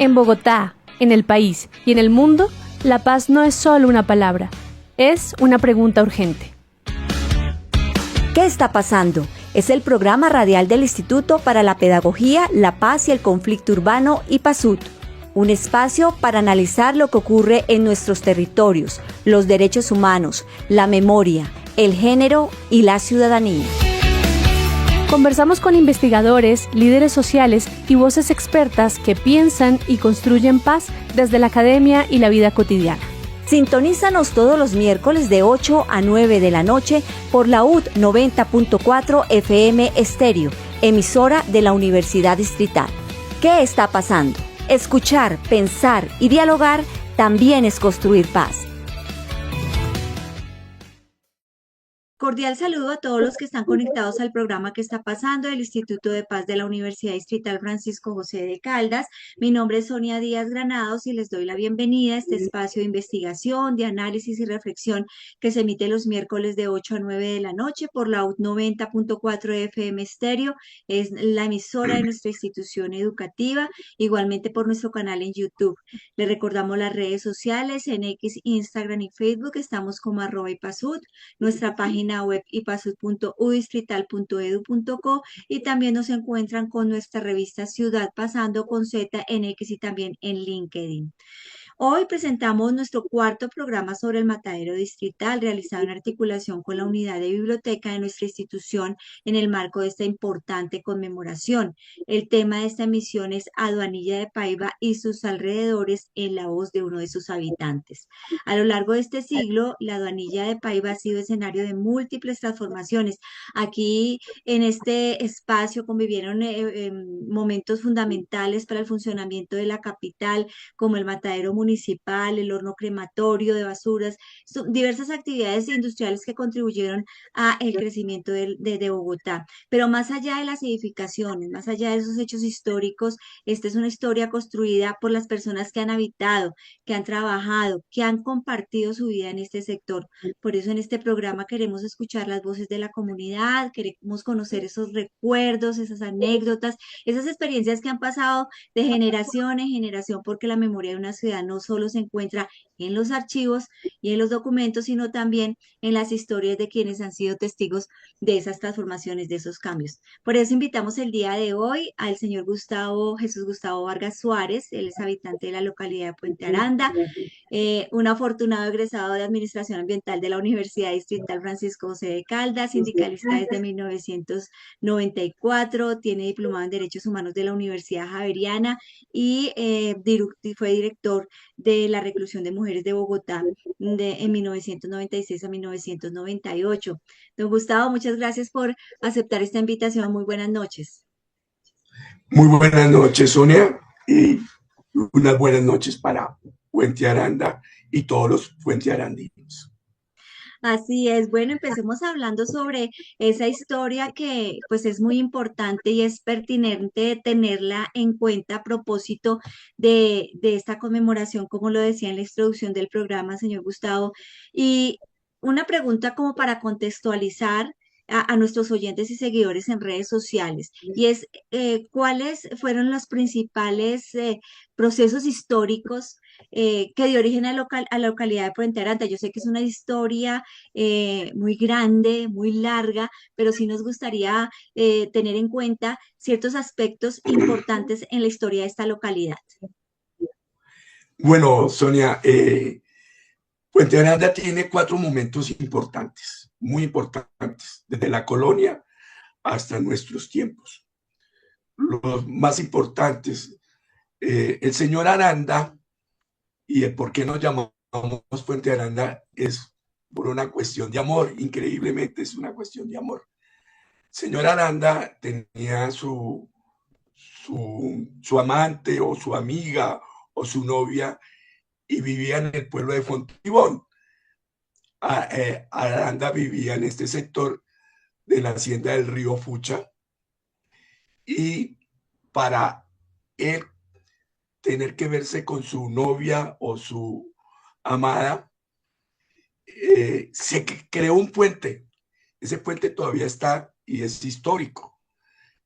En Bogotá, en el país y en el mundo, la paz no es solo una palabra, es una pregunta urgente. ¿Qué está pasando? Es el programa radial del Instituto para la Pedagogía, la Paz y el Conflicto Urbano, IPASUT. Un espacio para analizar lo que ocurre en nuestros territorios, los derechos humanos, la memoria, el género y la ciudadanía. Conversamos con investigadores, líderes sociales y voces expertas que piensan y construyen paz desde la academia y la vida cotidiana. Sintonízanos todos los miércoles de 8 a 9 de la noche por la UD 90.4 FM Estéreo, emisora de la Universidad Distrital. ¿Qué está pasando? Escuchar, pensar y dialogar también es construir paz. Cordial saludo a todos los que están conectados al programa que está pasando del Instituto de Paz de la Universidad Distrital Francisco José de Caldas. Mi nombre es Sonia Díaz Granados y les doy la bienvenida a este espacio de investigación, de análisis y reflexión que se emite los miércoles de 8 a 9 de la noche por la UD 90.4 FM Estéreo. Es la emisora de nuestra institución educativa, igualmente por nuestro canal en YouTube. Les recordamos las redes sociales en X, Instagram y Facebook. Estamos como @ipasut, nuestra página web ipasut.udistrital.edu.co y también nos encuentran con nuestra revista Ciudad Pasando con Z en X y también en LinkedIn. Hoy presentamos nuestro cuarto programa sobre el matadero distrital, realizado en articulación con la unidad de biblioteca de nuestra institución en el marco de esta importante conmemoración. El tema de esta emisión es Aduanilla de Paiva y sus alrededores en la voz de uno de sus habitantes. A lo largo de este siglo, la Aduanilla de Paiva ha sido escenario de múltiples transformaciones. Aquí, en este espacio, convivieron momentos fundamentales para el funcionamiento de la capital, como el matadero municipal, el horno crematorio de basuras, diversas actividades industriales que contribuyeron al crecimiento de Bogotá. Pero más allá de las edificaciones, más allá de esos hechos históricos, esta es una historia construida por las personas que han habitado, que han trabajado, que han compartido su vida en este sector. Por eso en este programa queremos escuchar las voces de la comunidad, queremos conocer esos recuerdos, esas anécdotas, esas experiencias que han pasado de generación en generación, porque la memoria de una ciudad no solo se encuentra en los archivos y en los documentos, sino también en las historias de quienes han sido testigos de esas transformaciones, de esos cambios. Por eso invitamos el día de hoy al señor Jesús Gustavo Vargas Suárez. Él es habitante de la localidad de Puente Aranda, un afortunado egresado de Administración Ambiental de la Universidad Distrital Francisco José de Caldas, sindicalista desde 1994, tiene diplomado en Derechos Humanos de la Universidad Javeriana y fue director de la Reclusión de Mujeres de Bogotá en 1996 a 1998. Don Gustavo, muchas gracias por aceptar esta invitación. Muy buenas noches. Muy buenas noches, Sonia, y unas buenas noches para Puente Aranda y todos los puentearandinos. Así es. Bueno, empecemos hablando sobre esa historia que pues es muy importante y es pertinente tenerla en cuenta a propósito de esta conmemoración, como lo decía en la introducción del programa, señor Gustavo. Y una pregunta como para contextualizar a nuestros oyentes y seguidores en redes sociales, y es ¿cuáles fueron los principales procesos históricos que dio origen a la localidad de Puente Aranda? Yo sé que es una historia muy grande, muy larga, pero sí nos gustaría tener en cuenta ciertos aspectos importantes en la historia de esta localidad. Bueno, Sonia, Puente Aranda tiene 4 momentos importantes, muy importantes, desde la colonia hasta nuestros tiempos. Los más importantes, el señor Aranda, y el por qué nos llamamos Puente Aranda es por una cuestión de amor, increíblemente es una cuestión de amor. Señor Aranda tenía su amante o su amiga o su novia y vivía en el pueblo de Fontibón. Aranda vivía en este sector de la hacienda del río Fucha, y para él tener que verse con su novia o su amada, se creó un puente. Ese puente todavía está y es histórico,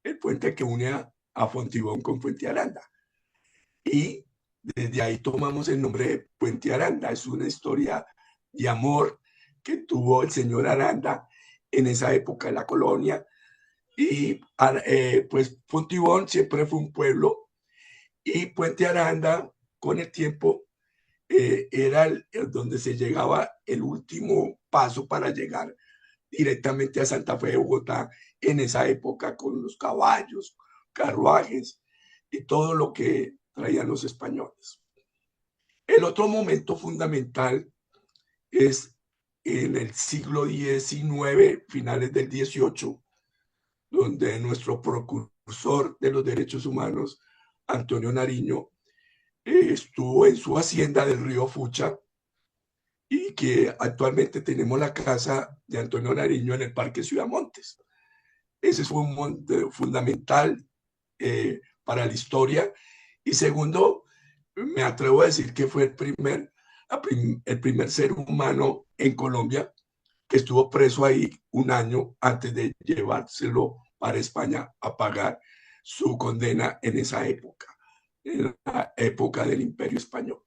el puente que une a Fontibón con Puente Aranda. Y Desde ahí tomamos el nombre de Puente Aranda. Es una historia de amor que tuvo el señor Aranda en esa época de la colonia. Y pues Fontibón siempre fue un pueblo y Puente Aranda con el tiempo era donde se llegaba el último paso para llegar directamente a Santa Fe de Bogotá en esa época con los caballos, carruajes y todo lo que traían los españoles. El otro momento fundamental es en el siglo XIX, finales del XVIII, donde nuestro precursor de los derechos humanos, Antonio Nariño, estuvo en su hacienda del río Fucha y que actualmente tenemos la casa de Antonio Nariño en el Parque Ciudad Montes. Ese fue un monte fundamental para la historia. Y segundo, me atrevo a decir que fue el primer ser humano en Colombia que estuvo preso ahí un año antes de llevárselo para España a pagar su condena en esa época, en la época del Imperio Español.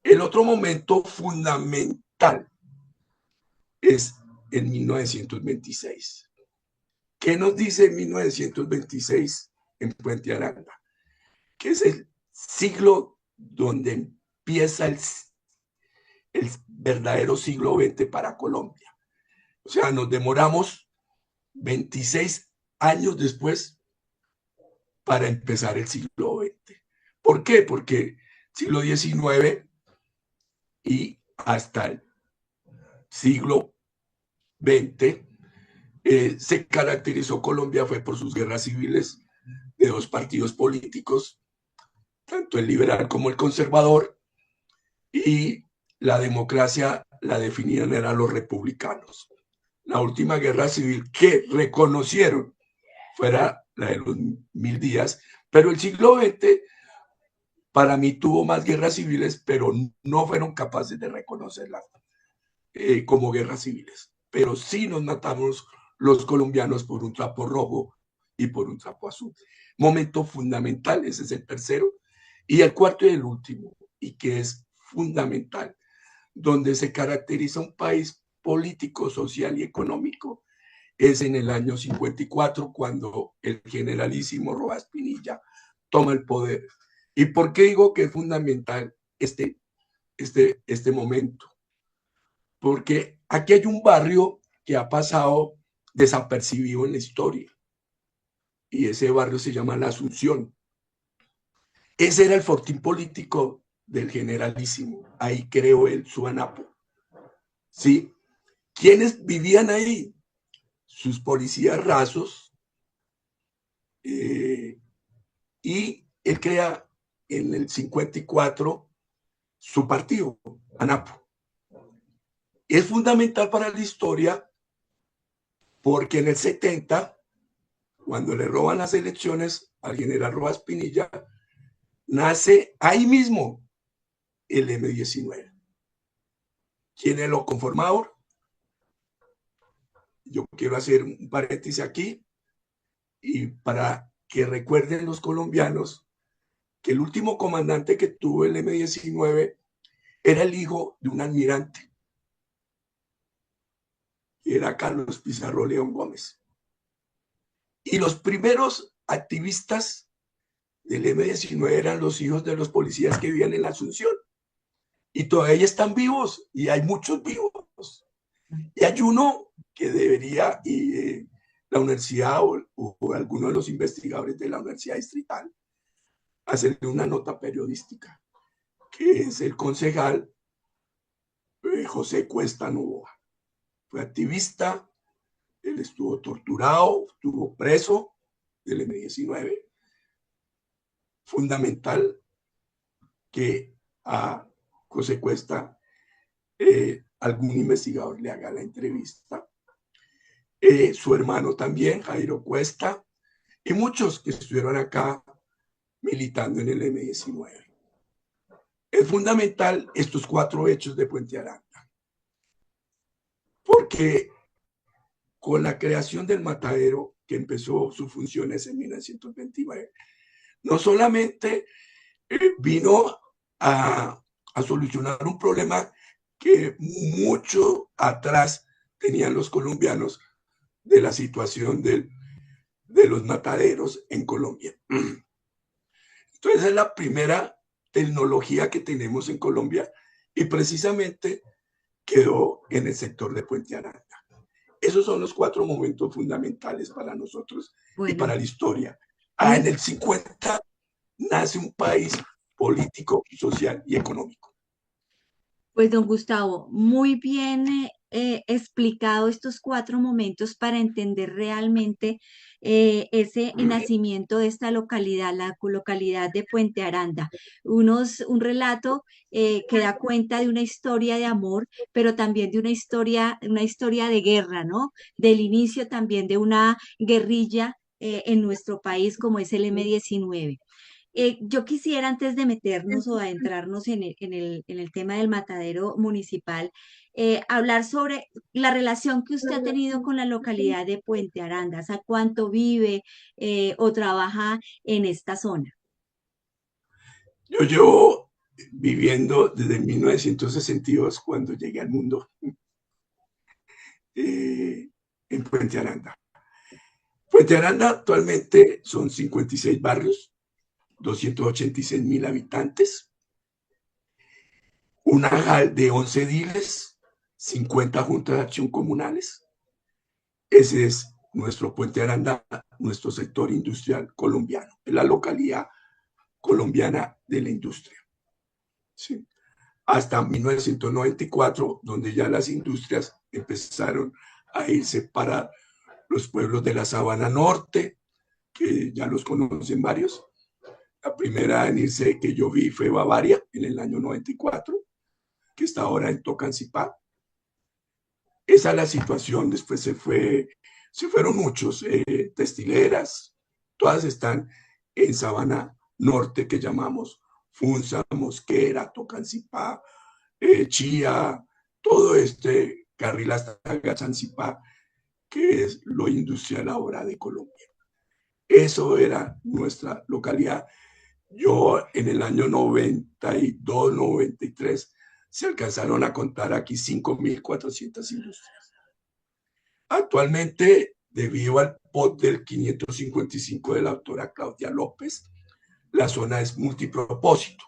El otro momento fundamental es en 1926. ¿Qué nos dice 1926 en Puente Aranda? Que es el siglo donde empieza el verdadero siglo XX para Colombia. O sea, nos demoramos 26 años después para empezar el siglo XX. ¿Por qué? Porque siglo XIX y hasta el siglo XX se caracterizó Colombia fue por sus guerras civiles de dos partidos políticos, tanto el liberal como el conservador, y la democracia la definían eran los republicanos. La última guerra civil que reconocieron fuera la de los 1000 días, pero el siglo XX para mí tuvo más guerras civiles, pero no fueron capaces de reconocerlas como guerras civiles. Pero sí nos matamos los colombianos por un trapo rojo y por un trapo azul. Momento fundamental, ese es el tercero. Y el cuarto y el último, y que es fundamental, donde se caracteriza un país político, social y económico, es en el año 54, cuando el generalísimo Rojas Pinilla toma el poder. ¿Y por qué digo que es fundamental este momento? Porque aquí hay un barrio que ha pasado desapercibido en la historia, y ese barrio se llama La Asunción. Ese era el fortín político del generalísimo. Ahí creó él su ANAPO. ¿Sí? ¿Quiénes vivían ahí? Sus policías rasos. Y él crea en el 54 su partido, ANAPO. Es fundamental para la historia porque en el 70, cuando le roban las elecciones al general Rojas Pinilla, nace ahí mismo el M-19. ¿Quiénes lo conformaron? Yo quiero hacer un paréntesis aquí y para que recuerden los colombianos que el último comandante que tuvo el M-19 era el hijo de un almirante, que era Carlos Pizarro León Gómez. Y los primeros activistas del M-19 eran los hijos de los policías que vivían en la Asunción. Y todavía están vivos, y hay muchos vivos. Y hay uno que debería, y la universidad o alguno de los investigadores de la Universidad Distrital, hacerle una nota periodística, que es el concejal José Cuesta Novoa. Fue activista, él estuvo torturado, estuvo preso del M-19. Fundamental que a José Cuesta algún investigador le haga la entrevista. Su hermano también, Jairo Cuesta, y muchos que estuvieron acá militando en el M-19. Es fundamental estos 4 hechos de Puente Aranda, porque con la creación del matadero, que empezó sus funciones en 1929, no solamente vino a solucionar un problema que mucho atrás tenían los colombianos de la situación de los mataderos en Colombia. Entonces es la primera tecnología que tenemos en Colombia y precisamente quedó en el sector de Puente Aranda. Esos son los 4 momentos fundamentales para nosotros y para Bueno, la historia. En muy, el 50 nace un país político, social y económico. pues don Gustavo, muy bien explicado estos 4 momentos para entender realmente ese nacimiento de esta localidad, la localidad de Puente Aranda. Un relato que da cuenta de una historia de amor, pero también de una historia de guerra, ¿no? Del inicio también de una guerrilla en nuestro país como es el M-19. Yo quisiera, antes de meternos o adentrarnos en el tema del matadero municipal, hablar sobre la relación que usted ha tenido con la localidad de Puente Aranda. ¿A cuánto vive o trabaja en esta zona? Yo llevo viviendo desde 1962, cuando llegué al mundo, en Puente Aranda. Puente Aranda actualmente son 56 barrios, 286.000 habitantes, una JAL de 11 diles, 50 juntas de acción comunales. Ese es nuestro Puente Aranda, nuestro sector industrial colombiano, es la localidad colombiana de la industria. ¿Sí? Hasta 1994, donde ya las industrias empezaron a irse para los pueblos de la Sabana Norte, que ya los conocen varios. La primera en irse que yo vi fue Bavaria en el año 94, que está ahora en Tocancipá. Esa es la situación. Después se fueron muchos, textileras, todas están en Sabana Norte, que llamamos Funza, Mosquera, Tocancipá, Chía, todo este carril hasta Gachancipá, que es lo industrial ahora de Colombia. Eso era nuestra localidad. Yo en el año 92, 93, se alcanzaron a contar aquí 5.400 industrias. Actualmente, debido al POT del 555 de la autora Claudia López, la zona es multipropósito.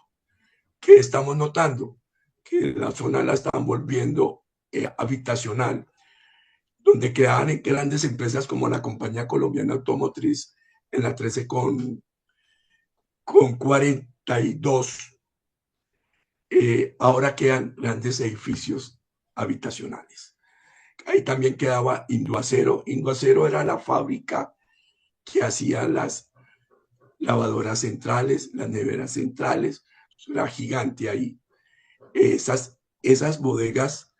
¿Qué estamos notando? Que la zona la están volviendo habitacional, donde quedaban en grandes empresas como la Compañía Colombiana Automotriz en la 13 con 42. Ahora quedan grandes edificios habitacionales. Ahí también quedaba Indoacero. Indoacero era la fábrica que hacía las lavadoras centrales, las neveras centrales. Era gigante ahí. Esas bodegas,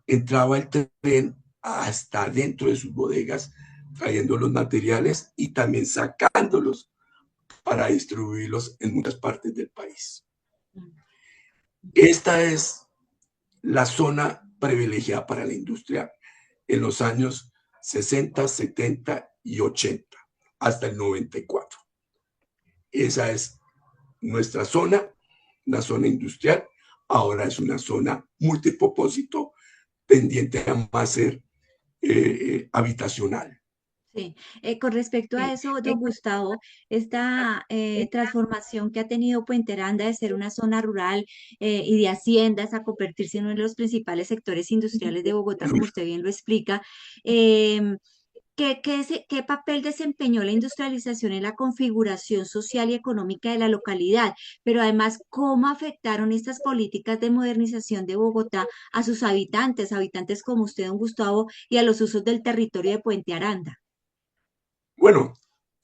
entraba el tren hasta dentro de sus bodegas, trayendo los materiales y también sacándolos para distribuirlos en muchas partes del país. Esta es la zona privilegiada para la industria en los años 60, 70 y 80, hasta el 94. Esa es nuestra zona, una zona industrial. Ahora es una zona multipropósito, tendiente a más ser habitacional. Sí, con respecto a eso, don Gustavo, esta transformación que ha tenido Puente Aranda de ser una zona rural y de haciendas a convertirse en uno de los principales sectores industriales de Bogotá, como usted bien lo explica, em, ¿qué papel desempeñó la industrialización en la configuración social y económica de la localidad? Pero además, ¿cómo afectaron estas políticas de modernización de Bogotá a sus habitantes, habitantes como usted, don Gustavo, y a los usos del territorio de Puente Aranda? Bueno,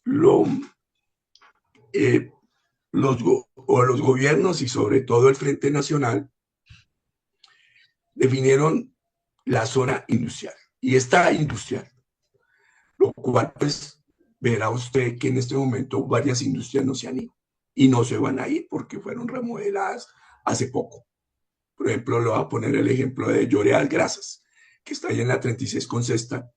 lo, eh, los gobiernos y sobre todo el Frente Nacional definieron la zona industrial y está industrial, lo cual pues verá usted que en este momento varias industrias no se han ido y no se van a ir porque fueron remodeladas hace poco. Por ejemplo, le voy a poner el ejemplo de Lloreal Grasas, que está ahí en la 36 con Sexta,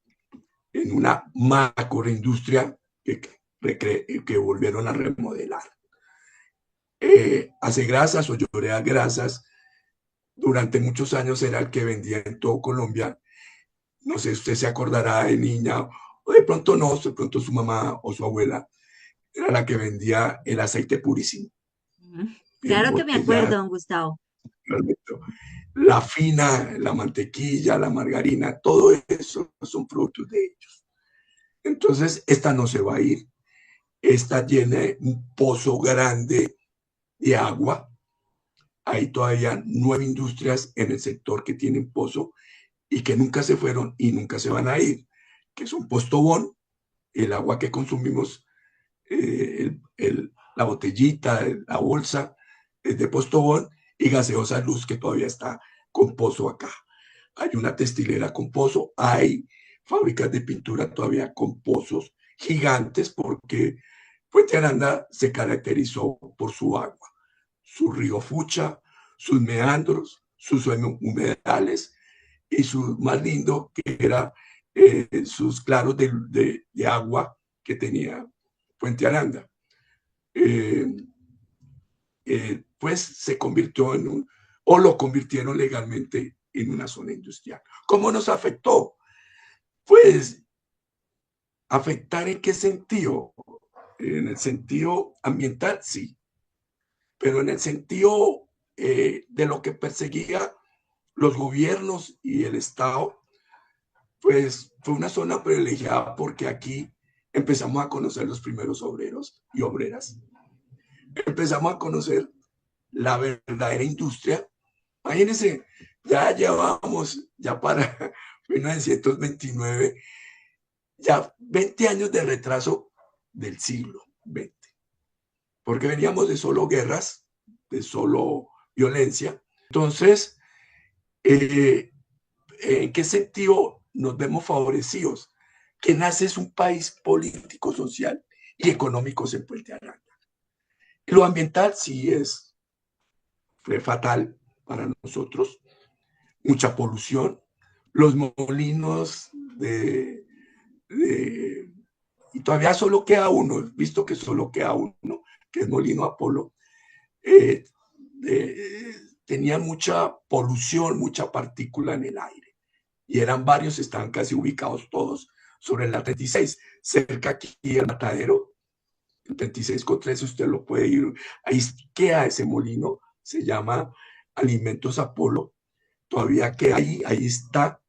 en una macroindustria que volvieron a remodelar. Hace Grasas o Llorea Grasas, durante muchos años era el que vendía en todo Colombia. No sé si usted se acordará de niña, o de pronto no, de pronto su mamá o su abuela era la que vendía el aceite purísimo, en Claro que me acuerdo, botella, don Gustavo. la fina, la mantequilla, la margarina, todo eso son productos de ellos. Entonces, esta no se va a ir. Esta tiene un pozo grande de agua. Hay todavía 9 industrias en el sector que tienen pozo y que nunca se fueron y nunca se van a ir, que son Postobón, el agua que consumimos, la botellita, la bolsa, es de Postobón, y Gaseosa Luz, que todavía está con pozo acá. Hay una textilera con pozo, hay fábricas de pintura todavía con pozos gigantes, porque Puente Aranda se caracterizó por su agua, su río Fucha, sus meandros, sus humedales y su más lindo, que era sus claros de agua que tenía Puente Aranda. Eh, pues se convirtió o lo convirtieron legalmente en una zona industrial. ¿Cómo nos afectó? Pues, ¿afectar en qué sentido? En el sentido ambiental, sí, pero en el sentido de lo que perseguía los gobiernos y el Estado, pues fue una zona privilegiada porque aquí empezamos a conocer los primeros obreros y obreras. Empezamos a conocer la verdadera industria. Imagínense, ya llevábamos, ya para 1929, ya 20 años de retraso del siglo XX, porque veníamos de solo guerras, de solo violencia. Entonces, ¿en qué sentido nos vemos favorecidos? Que nace es un país político, social y económico en Puente Aranda. Y lo ambiental sí fue fatal para nosotros, mucha polución, los molinos y todavía solo queda uno, visto que solo queda uno, que es Molino Apolo, eh, tenía mucha polución, mucha partícula en el aire. Y eran varios, estaban casi ubicados todos sobre la 36, cerca aquí del matadero, el 36 con 13, usted lo puede ir, ahí queda ese molino, se llama Alimentos Apolo, todavía queda ahí está,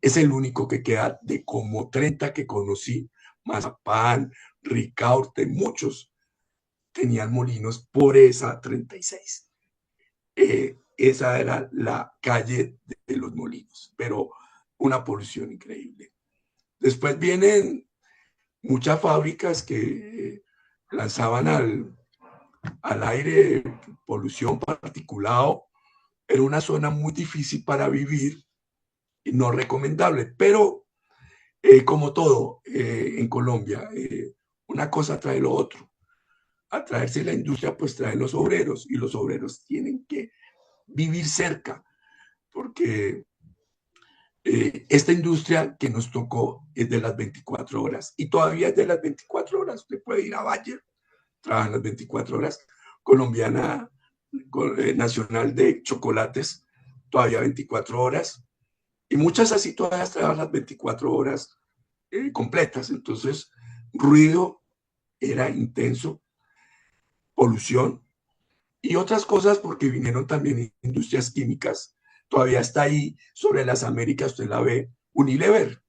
es el único que queda de como 30 que conocí, Mazapán, Ricaurte, muchos tenían molinos por esa 36. Esa era la calle de los molinos, pero una polución increíble. Después vienen muchas fábricas que lanzaban al aire polución particulado. Era una zona muy difícil para vivir y no recomendable, pero como todo en Colombia, una cosa trae lo otro. A traerse la industria, pues traen los obreros, y los obreros tienen que vivir cerca, porque esta industria que nos tocó es de las 24 horas, y todavía es de las 24 horas. Usted puede ir a Bayer, trabajan las 24 horas, colombiana nacional de chocolates, todavía 24 horas, y muchas así todavía trabajan las 24 horas completas. Entonces, ruido era intenso, polución y otras cosas, porque vinieron también industrias químicas. Todavía está ahí sobre las Américas, usted la ve, Unilever,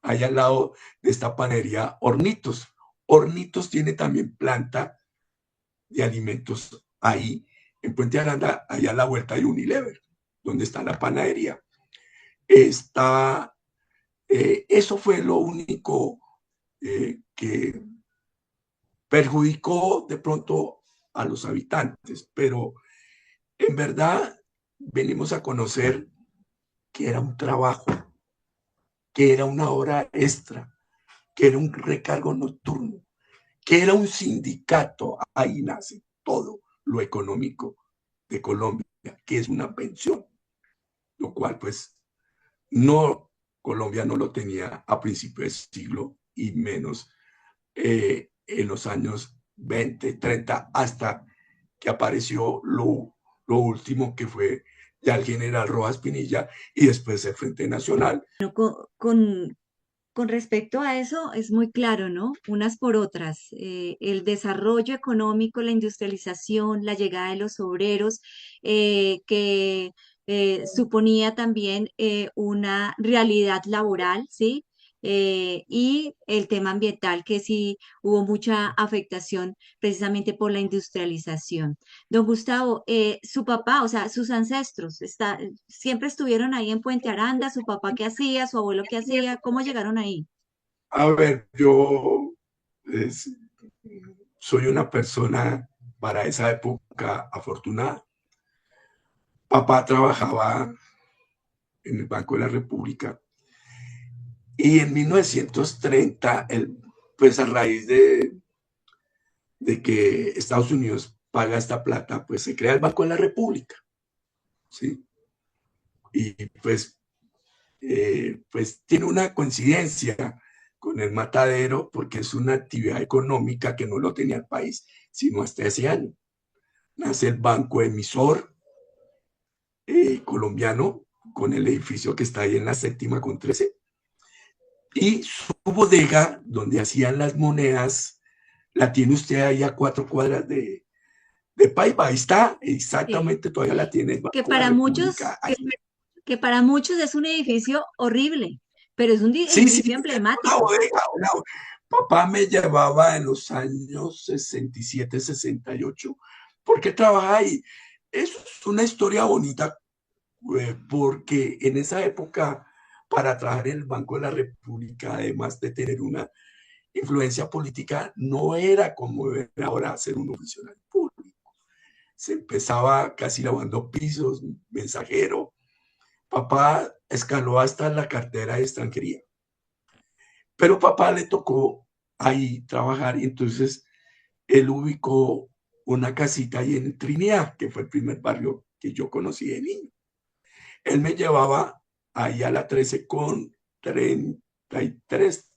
ahí al lado de esta panería Hornitos. Hornitos tiene también planta de alimentos ahí en Puente Aranda, allá a la vuelta de Unilever, donde está la panadería. Eso fue lo único que perjudicó de pronto a los habitantes, pero en verdad venimos a conocer que era un trabajo, que era una hora extra, que era un recargo nocturno, que era un sindicato. Ahí nace todo lo económico de Colombia, que es una pensión, lo cual pues no, Colombia no lo tenía a principios del siglo, y menos en los años 20, 30, hasta que apareció lo último que fue ya el general Rojas Pinilla y después el Frente Nacional. Bueno, con respecto a eso, es muy claro, ¿no? Unas por otras. El desarrollo económico, la industrialización, la llegada de los obreros, que suponía también una realidad laboral, ¿sí? Y el tema ambiental, que sí hubo mucha afectación precisamente por la industrialización. Don Gustavo, su papá, o sea, sus ancestros, siempre estuvieron ahí en Puente Aranda, su papá qué hacía, su abuelo qué hacía, ¿cómo llegaron ahí? A ver, yo es, soy una persona para esa época afortunada. Papá trabajaba en el Banco de la República y en 1930, pues a raíz de que Estados Unidos paga esta plata, pues se crea el Banco de la República, ¿sí? Y pues tiene una coincidencia con el matadero porque es una actividad económica que no lo tenía el país, sino hasta ese año. Nace el banco emisor colombiano con el edificio que está ahí en la séptima con 13 y su bodega donde hacían las monedas la tiene usted ahí a 4 cuadras de Paiva, ahí está, Sí. exactamente, todavía la tiene el Que Banco de la para República. muchos, que para muchos es un edificio horrible, pero es un Sí, sí, edificio una emblemático. bodega, papá me llevaba en los años 67, 68, porque trabajaba ahí. Eso es una historia bonita, porque en esa época, para trabajar en el Banco de la República, además de tener una influencia política, no era como ahora ser un funcionario público. Se empezaba casi lavando pisos, mensajero. Papá escaló hasta la cartera de extranjería. Pero papá le tocó ahí trabajar y entonces él ubicó una casita ahí en Trinidad, que fue el primer barrio que yo conocí de niño. Él me llevaba ahí a la 13 con 33.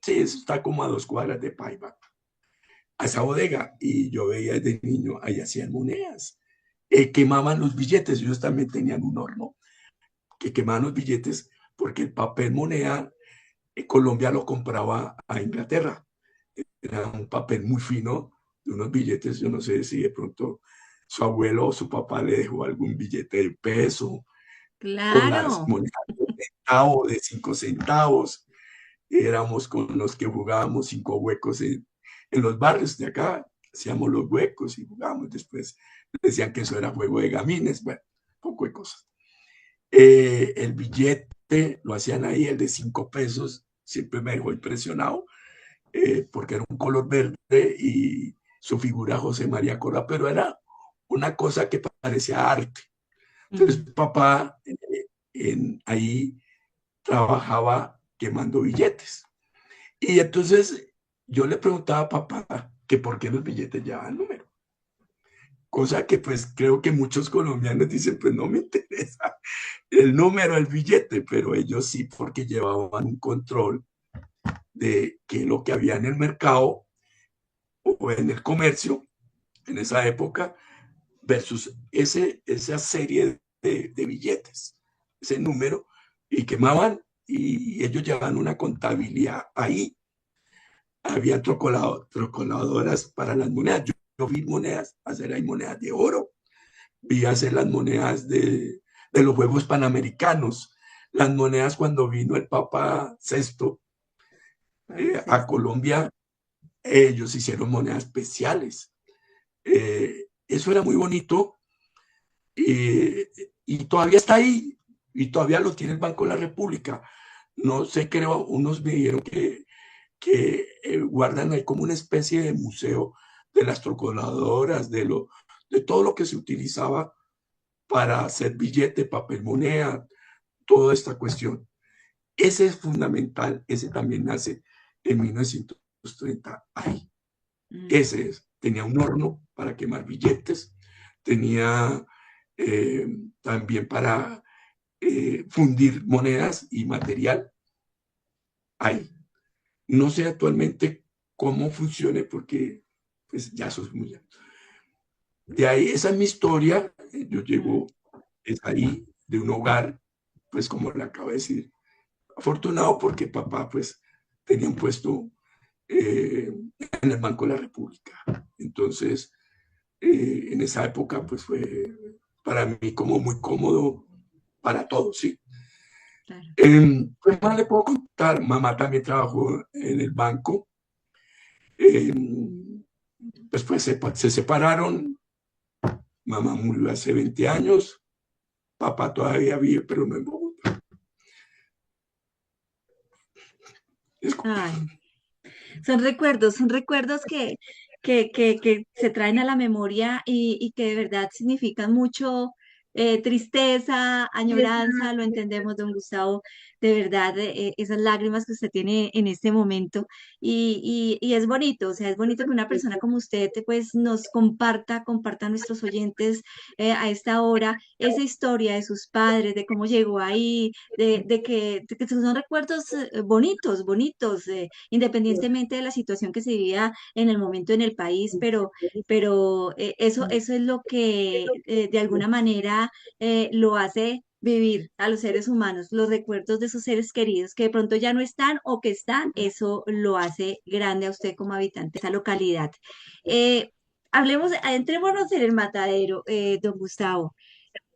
Sí, eso está como a 2 cuadras de Paiva, a esa bodega. Y yo veía desde niño, ahí hacían monedas. Quemaban los billetes, ellos también tenían un horno que quemaban los billetes porque el papel moneda Colombia lo compraba a Inglaterra. Era un papel muy fino de unos billetes, yo no sé si de pronto su abuelo o su papá le dejó algún billete de peso o las Claro. monedas de centavo, de 5 centavos. Éramos con los que jugábamos 5 huecos en los barrios de acá, hacíamos los huecos y jugábamos. Después decían que eso era juego de gamines, bueno, poco de cosas. El billete lo hacían ahí, el de 5 pesos, siempre me dejó impresionado porque era un color verde y su figura José María Cora, pero era una cosa que parecía arte. Entonces Mm. papá ahí trabajaba quemando billetes. Y entonces yo le preguntaba a papá que por qué los billetes llevaban número. Cosa que pues creo que muchos colombianos dicen, pues no me interesa el número del billete, pero ellos sí porque llevaban un control de que lo que había en el mercado o en el comercio en esa época versus esa serie de billetes, ese número, y quemaban y ellos llevaban una contabilidad ahí. Había trocoladoras para las monedas. Yo vi monedas, hacer ahí monedas de oro, vi hacer las monedas de los Juegos Panamericanos, las monedas cuando vino el Papa Sexto Pablo a VI. Colombia, ellos hicieron monedas especiales. Eso era muy bonito y todavía está ahí y todavía lo tiene el Banco de la República. No sé, creo, unos me dijeron que guardan ahí como una especie de museo de las trocoladoras, de todo lo que se utilizaba para hacer billete, papel moneda, toda esta cuestión. Ese es fundamental, ese también nace en 1930. Ahí, Mm. ese es. Tenía un horno para quemar billetes, tenía también para fundir monedas y material. Ahí. No sé actualmente cómo funcione porque pues ya sos muy... De ahí, esa es mi historia. Yo llego, es ahí, de un hogar, pues como le acabo de decir, afortunado porque papá pues tenía un puesto en el Banco de la República. Entonces, en esa época pues fue para mí como muy cómodo para todos, ¿sí? Claro. ¿Qué más le puedo contar? Mamá también trabajó en el banco. Eh, Después se separaron. Mamá murió hace 20 años. Papá todavía vive, pero no en Bogotá. Es, Ay, son recuerdos que se traen a la memoria y que de verdad significan mucho tristeza, añoranza, lo entendemos, don Gustavo, de verdad, esas lágrimas que usted tiene en este momento y es bonito, o sea, es bonito que una persona como usted pues nos comparta a nuestros oyentes a esta hora esa historia de sus padres, de cómo llegó ahí, de que son recuerdos bonitos, bonitos. Independientemente de la situación que se vivía en el momento en el país, pero eso es lo que de alguna manera lo hace vivir a los seres humanos, los recuerdos de sus seres queridos que de pronto ya no están o que están, eso lo hace grande a usted como habitante de esa localidad. Eh, Entrémonos en el matadero, don Gustavo.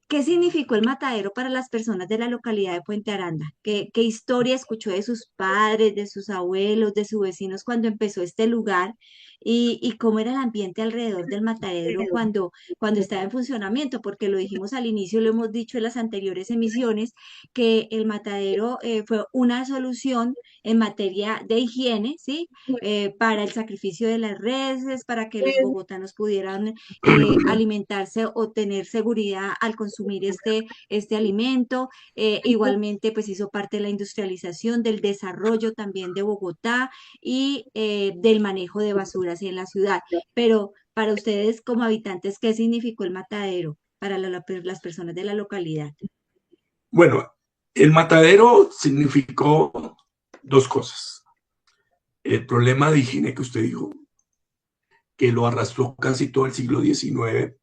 ¿Qué significó el matadero para las personas de la localidad de Puente Aranda? ¿Qué historia escuchó de sus padres, de sus abuelos, de sus vecinos cuando empezó este lugar? Y cómo era el ambiente alrededor del matadero cuando estaba en funcionamiento? Porque lo dijimos al inicio, lo hemos dicho en las anteriores emisiones, que el matadero fue una solución en materia de higiene, ¿sí? Para el sacrificio de las reses, para que los bogotanos pudieran alimentarse o tener seguridad al consumir este alimento. Igualmente, pues hizo parte de la industrialización, del desarrollo también de Bogotá y del manejo de basuras en la ciudad. Pero para ustedes como habitantes, ¿qué significó el matadero para las personas de la localidad? bueno, el matadero significó dos cosas. El problema de higiene que usted dijo, que lo arrastró casi todo el siglo XIX,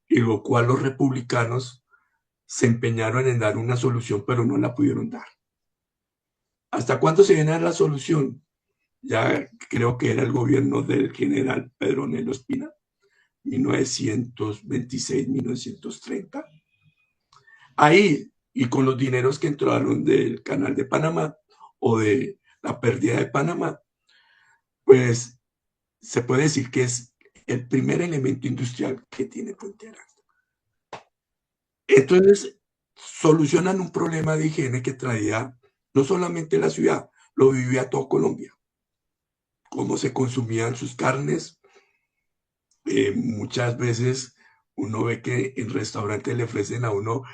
y lo cual los republicanos se empeñaron en dar una solución, pero no la pudieron dar. ¿Hasta cuándo se viene a la solución? Ya creo que era el gobierno del general Pedro Nelo Espina, 1926, 1930. Ahí, y con los dineros que entraron del canal de Panamá o de la pérdida de Panamá, pues se puede decir que es el primer elemento industrial que tiene Puente Aranda. Entonces, solucionan un problema de higiene que traía no solamente la ciudad, lo vivía todo Colombia. Cómo se consumían sus carnes. Muchas veces uno ve que en restaurantes le ofrecen a uno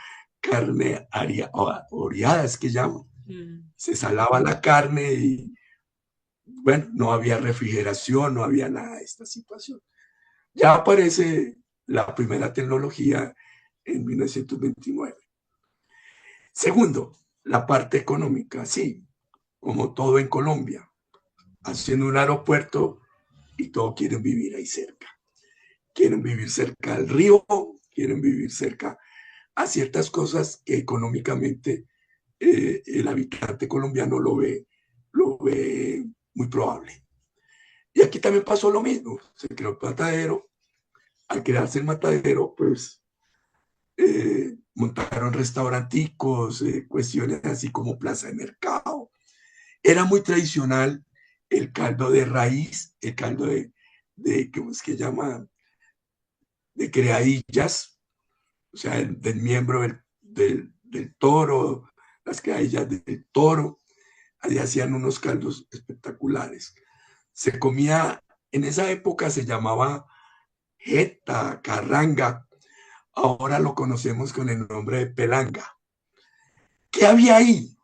carne oreada, es que llaman. Mm. Se salaba la carne y, bueno, no había refrigeración, no había nada de esta situación. Ya aparece la primera tecnología en 1929. Segundo, la parte económica, sí, como todo en Colombia, haciendo un aeropuerto y todos quieren vivir ahí cerca. Quieren vivir cerca del río, quieren vivir cerca a ciertas cosas que económicamente el habitante colombiano lo ve muy probable. Y aquí también pasó lo mismo, se creó el matadero. Al crearse el matadero, pues montaron restauranticos, cuestiones así como plaza de mercado. Era muy tradicional el caldo de raíz, el caldo ¿cómo es que llama? De creadillas, o sea, del miembro del toro, las creadillas del toro. Allí hacían unos caldos espectaculares. Se comía, en esa época se llamaba jeta, carranga, ahora lo conocemos con el nombre de pelanga. ¿Qué había ahí?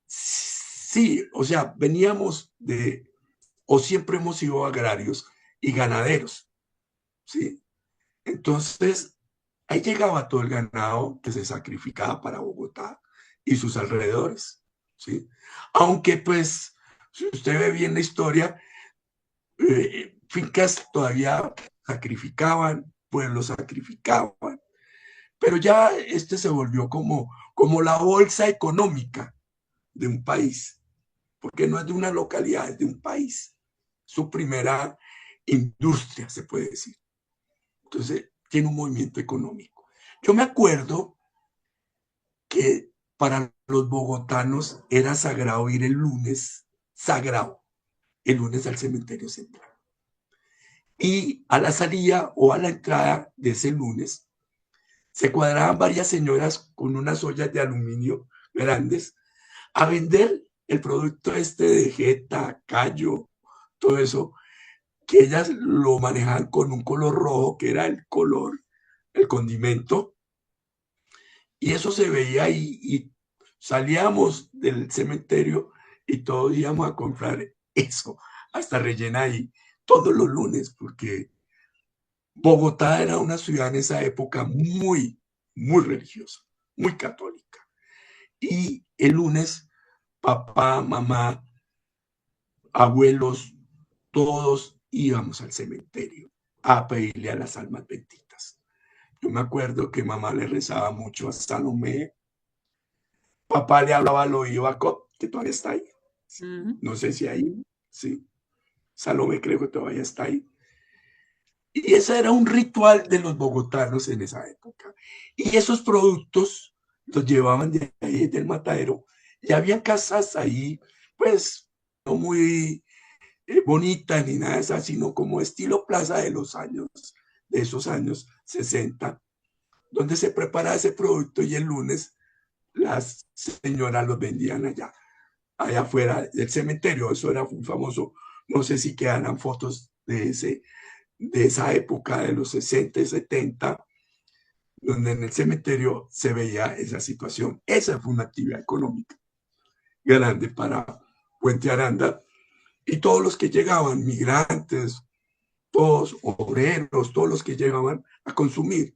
Sí, o sea, veníamos o siempre hemos sido agrarios y ganaderos, ¿sí? Entonces, ahí llegaba todo el ganado que se sacrificaba para Bogotá y sus alrededores, ¿sí? Aunque, pues, si usted ve bien la historia, fincas todavía sacrificaban, pueblos sacrificaban, pero ya se volvió como la bolsa económica de un país, porque no es de una localidad, es de un país. Su primera industria, se puede decir. Entonces, tiene un movimiento económico. Yo me acuerdo que para los bogotanos era sagrado ir el lunes, sagrado, el lunes al cementerio central. Y a la salida o a la entrada de ese lunes se cuadraban varias señoras con unas ollas de aluminio grandes a vender el producto de jeta, callo, todo eso, que ellas lo manejaban con un color rojo, que era el color, el condimento, y eso se veía ahí, y salíamos del cementerio y todos íbamos a comprar eso, hasta rellena ahí, todos los lunes, porque Bogotá era una ciudad en esa época muy religiosa, muy católica. Y el lunes, papá, mamá, abuelos, todos íbamos al cementerio a pedirle a las almas benditas. Yo me acuerdo que mamá le rezaba mucho a Salomé, papá le hablaba al oído a Jacob, que todavía está ahí. No sé si ahí, sí. Salomé creo que todavía está ahí. Y ese era un ritual de los bogotanos en esa época. Y esos productos los llevaban de ahí, del matadero. Y había casas ahí, pues, no muy bonitas ni nada de eso, sino como estilo plaza de esos años 60, donde se preparaba ese producto y el lunes las señoras los vendían allá afuera del cementerio. Eso era muy famoso. No sé si quedaran fotos de esa época de los 60 y 70, donde en el cementerio se veía esa situación. Esa fue una actividad económica grande para Puente Aranda, y todos los que llegaban, migrantes, todos obreros, todos los que llegaban a consumir.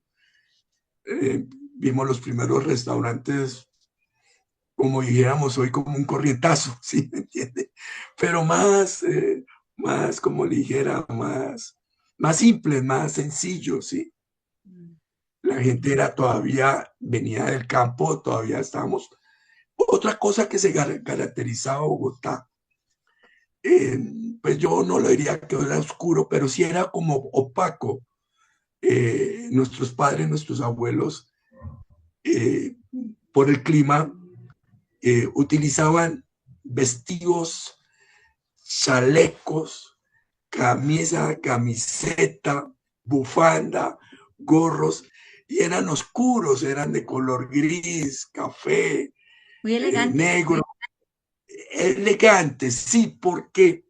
Vimos los primeros restaurantes, como dijéramos hoy, como un corrientazo, ¿sí me entiende? Pero más como ligera, más simple, más sencillo, ¿sí? La gente venía del campo, todavía estábamos. Otra cosa que se caracterizaba a Bogotá, pues yo no lo diría que era oscuro, pero sí era como opaco. Nuestros padres, nuestros abuelos, eh, por el clima, utilizaban vestidos, chalecos, camisa, camiseta, bufanda, gorros, y eran oscuros, eran de color gris, café, Muy elegante. negro, elegantes, sí, porque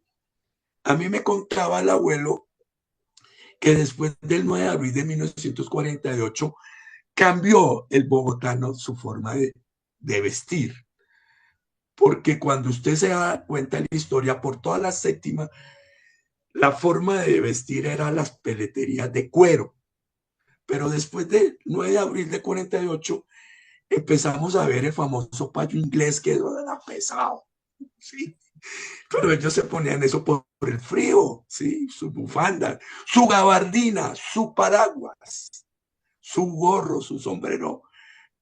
a mí me contaba el abuelo que después del 9 de abril de 1948 cambió el bogotano su forma de vestir, porque cuando usted se da cuenta de la historia, por toda la séptima, la forma de vestir era las peleterías de cuero, pero después del 9 de abril de 48 empezamos a ver el famoso payo inglés, que era pesado, ¿sí? Pero ellos se ponían eso por el frío, ¿sí? Su bufanda, su gabardina, su paraguas, su gorro, su sombrero.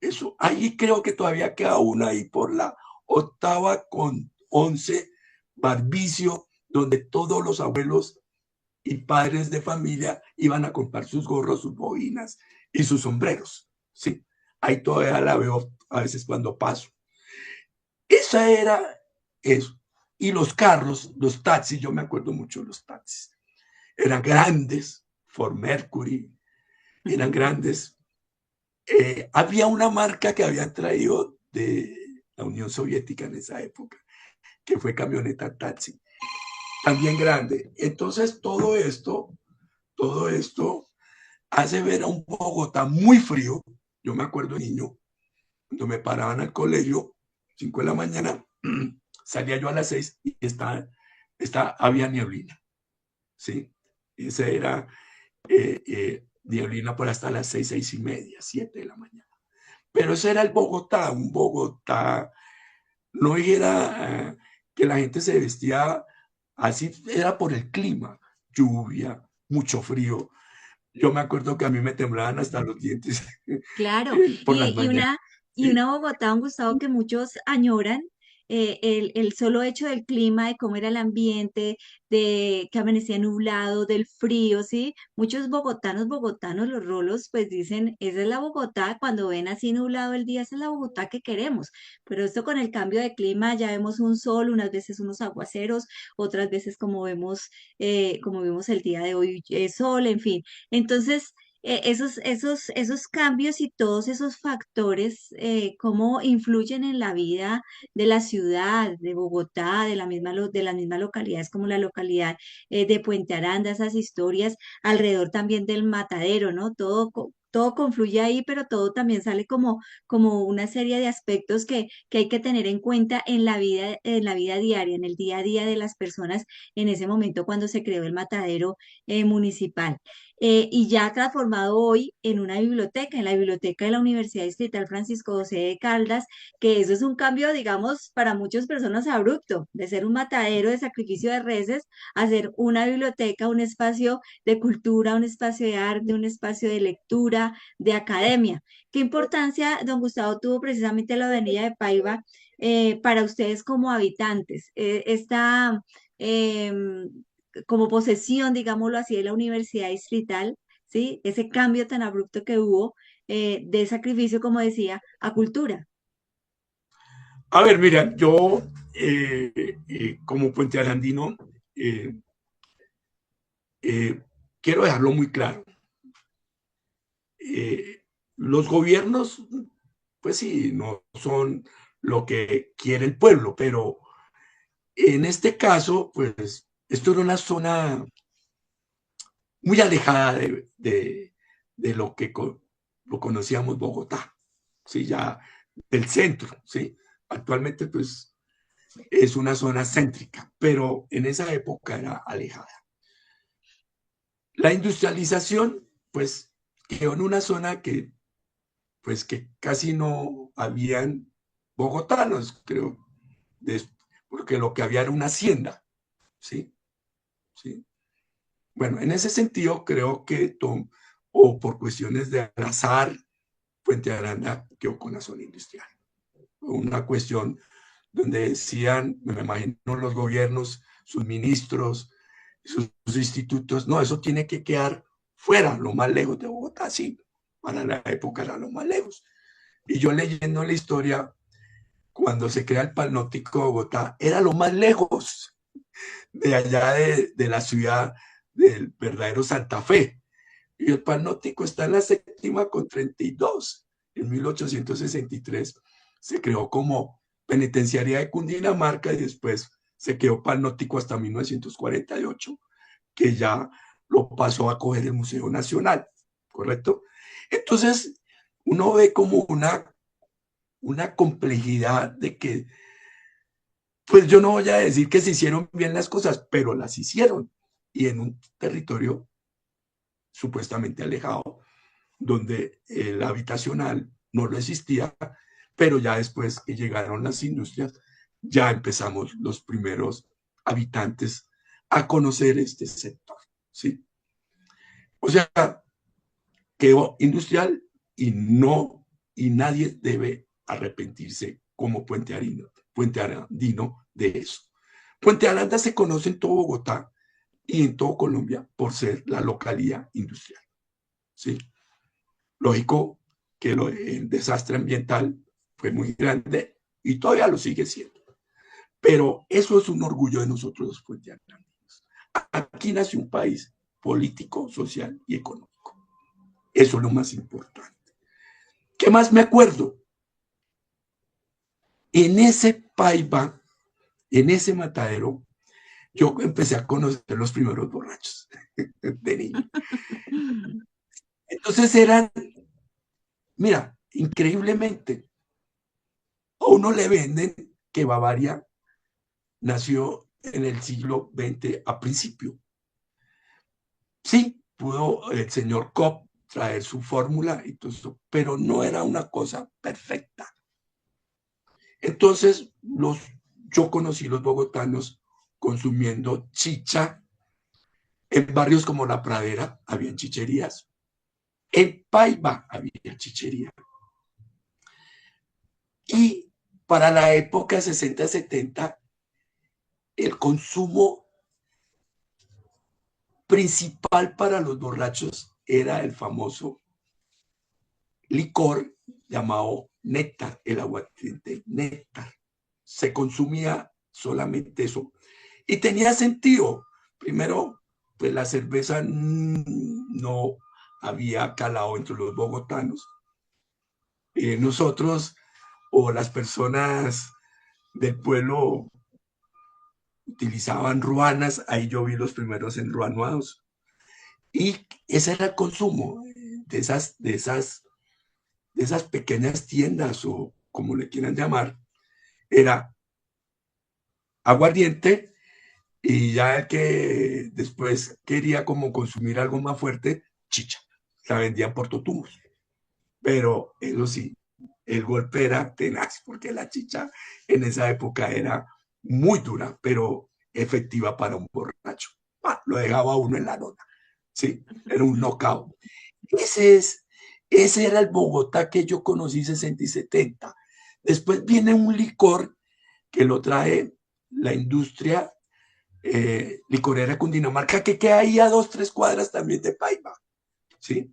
Eso, ahí creo que todavía queda una ahí por la 8ª con 11, Barbicio, donde todos los abuelos y padres de familia iban a comprar sus gorros, sus boinas y sus sombreros, ¿sí? Ahí todavía la veo a veces cuando paso. Esa era eso. Y los carros, los taxis, yo me acuerdo mucho de los taxis. Eran grandes, Ford Mercury, eran grandes. Había una marca que habían traído de la Unión Soviética en esa época, que fue camioneta taxi, también grande. Entonces todo esto hace ver a un Bogotá muy frío. Yo me acuerdo, niño, cuando me paraban al colegio, 5 de la mañana, salía yo a las 6 y había nieblina, ¿sí? Ese era nieblina por hasta las 6, 6:30, 7 de la mañana. Pero ese era el Bogotá, un Bogotá, no era que la gente se vestía así, era por el clima, lluvia, mucho frío. Yo me acuerdo que a mí me temblaban hasta los dientes Claro, por las mañanas. y Sí. una Bogotá, un Gustavo, que muchos añoran, el solo hecho del clima, de cómo era el ambiente, de que amanecía nublado, del frío, ¿sí? Muchos bogotanos, los rolos, pues dicen, esa es la Bogotá, cuando ven así nublado el día, esa es la Bogotá que queremos. Pero esto con el cambio de clima, ya vemos un sol, unas veces unos aguaceros, otras veces como vimos el día de hoy, sol, en fin. Entonces, esos cambios y todos esos factores, cómo influyen en la vida de la ciudad, de Bogotá, de las mismas localidades como la localidad de Puente Aranda, esas historias alrededor también del Matadero, ¿no? Todo confluye ahí, pero todo también sale como una serie de aspectos que hay que tener en cuenta en la vida diaria, en el día a día de las personas en ese momento cuando se creó el Matadero municipal, y ya transformado hoy en una biblioteca, en la biblioteca de la Universidad Distrital Francisco José de Caldas, que eso es un cambio, digamos, para muchas personas abrupto, de ser un matadero de sacrificio de reses a ser una biblioteca, un espacio de cultura, un espacio de arte, un espacio de lectura, de academia. ¿Qué importancia, don Gustavo, tuvo precisamente la avenida de Paiva para ustedes como habitantes? Esta... em, como posesión, digámoslo así, de la Universidad Distrital, ¿sí? Ese cambio tan abrupto que hubo de sacrificio, como decía, a cultura. A ver, mira, yo como puente arandino eh, eh, quiero dejarlo muy claro. Los gobiernos, pues sí, no son lo que quiere el pueblo, pero en este caso, pues esto era una zona muy alejada de lo que lo conocíamos Bogotá, ¿sí? Ya del centro, ¿sí? Actualmente, pues, es una zona céntrica, pero en esa época era alejada. La industrialización, pues, quedó en una zona pues, que casi no habían bogotanos, creo, porque lo que había era una hacienda, ¿sí? ¿Sí? Bueno, en ese sentido, creo que o por cuestiones de azar, Puente Aranda quedó con la zona industrial. Una cuestión donde decían, me imagino los gobiernos, sus ministros, sus institutos, no, eso tiene que quedar fuera, lo más lejos de Bogotá, sí, para la época era lo más lejos. Y yo leyendo la historia, cuando se crea el Panóptico de Bogotá, era lo más lejos de allá de la ciudad del verdadero Santa Fe. Y el Panóptico está en la séptima con 32. En 1863 se creó como penitenciaría de Cundinamarca y después se quedó Panóptico hasta 1948, que ya lo pasó a coger el Museo Nacional, ¿correcto? Entonces, uno ve como una complejidad de que, pues yo no voy a decir que se hicieron bien las cosas, pero las hicieron. Y en un territorio supuestamente alejado, donde el habitacional no lo existía, pero ya después que llegaron las industrias, ya empezamos los primeros habitantes a conocer este sector, ¿sí? O sea, quedó industrial y no, y nadie debe arrepentirse como Puente Arandino de eso. Puente Aranda se conoce en todo Bogotá y en todo Colombia por ser la localidad industrial, ¿sí? Lógico que el desastre ambiental fue muy grande y todavía lo sigue siendo. Pero eso es un orgullo de nosotros los puentearandinos. Aquí nació un país político, social y económico. Eso es lo más importante. ¿Qué más me acuerdo? En ese Paiva, en ese matadero, yo empecé a conocer los primeros borrachos de niño. Entonces eran, mira, increíblemente, a uno le venden que Bavaria nació en el siglo XX a principio. Sí, pudo el señor Kopp traer su fórmula y todo eso, pero no era una cosa perfecta. Entonces, yo conocí los bogotanos consumiendo chicha. En barrios como La Pradera habían chicherías, En Paiva había chichería. Y para la época 60-70, el consumo principal para los borrachos era el famoso licor llamado néctar, el aguardiente néctar. Se consumía solamente eso. Y tenía sentido. Primero, pues la cerveza no había calado entre los bogotanos. Nosotros o las personas del pueblo utilizaban ruanas, ahí yo vi los primeros enruanados. Y ese era el consumo de esas pequeñas tiendas o como le quieran llamar, era aguardiente y ya el que después quería como consumir algo más fuerte, chicha. La vendían por totubos. Pero eso sí, el golpe era tenaz porque la chicha en esa época era muy dura, pero efectiva para un borracho. Lo dejaba uno en la nota. Sí, era un knockout. Ese era el Bogotá que yo conocí 60 y 70. Después viene un licor que lo trae la industria licorera de Cundinamarca, que queda ahí a 2, 3 cuadras también de Paiva. ¿Sí?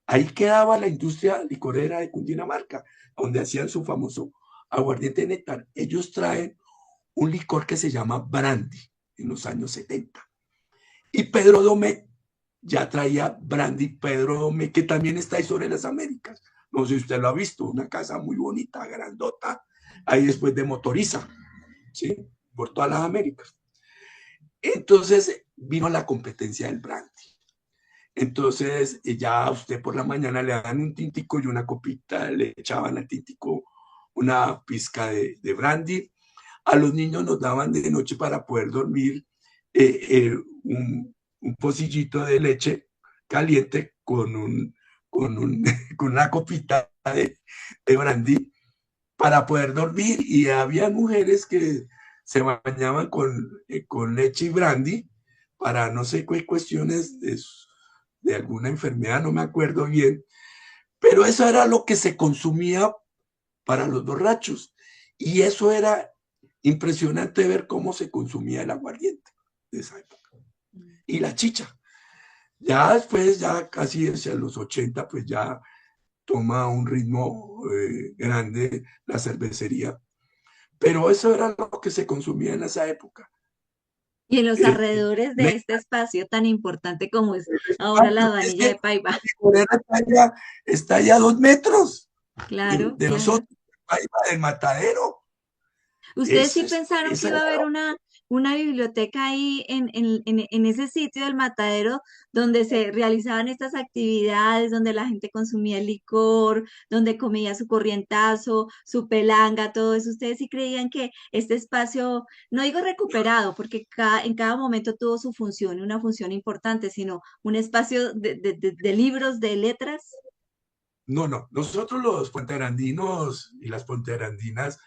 Ahí quedaba la industria licorera de Cundinamarca, donde hacían su famoso aguardiente néctar. Ellos traen un licor que se llama brandy en los años 70. Y Pedro Domé ya traía brandy Pedro Domé, que también está ahí sobre las Américas. No sé si usted lo ha visto, una casa muy bonita, grandota, ahí después de Motoriza, ¿sí? Por todas las Américas. Entonces vino la competencia del brandy. Entonces ya a usted por la mañana le dan un tintico y una copita, le echaban al tintico una pizca de brandy. A los niños nos daban de noche para poder dormir un pocillito de leche caliente con una copita de brandy para poder dormir. Y había mujeres que se bañaban con leche y brandy para no sé qué cuestiones de alguna enfermedad, no me acuerdo bien, pero eso era lo que se consumía para los borrachos. Y eso era impresionante ver cómo se consumía el aguardiente de esa época. Y la chicha. Ya después, ya casi hacia los 80, pues ya toma un ritmo grande la cervecería. Pero eso era lo que se consumía en esa época. Y en los Eh, alrededores de este espacio tan importante como es el ahora la espacio, es Aduanilla que de Paiva. la licorera está ya a 2 metros Claro, de claro. nosotros, del matadero. ¿Ustedes sí pensaron que Esa iba a era haber una biblioteca ahí en ese sitio del Matadero donde se realizaban estas actividades, donde la gente consumía el licor, donde comía su corrientazo, su pelanga, todo eso? ¿Ustedes sí creían que este espacio, no digo recuperado, porque en cada momento tuvo su función, una función importante, sino un espacio de libros, de letras? No, no. Nosotros los puentearandinos y las puentearandinas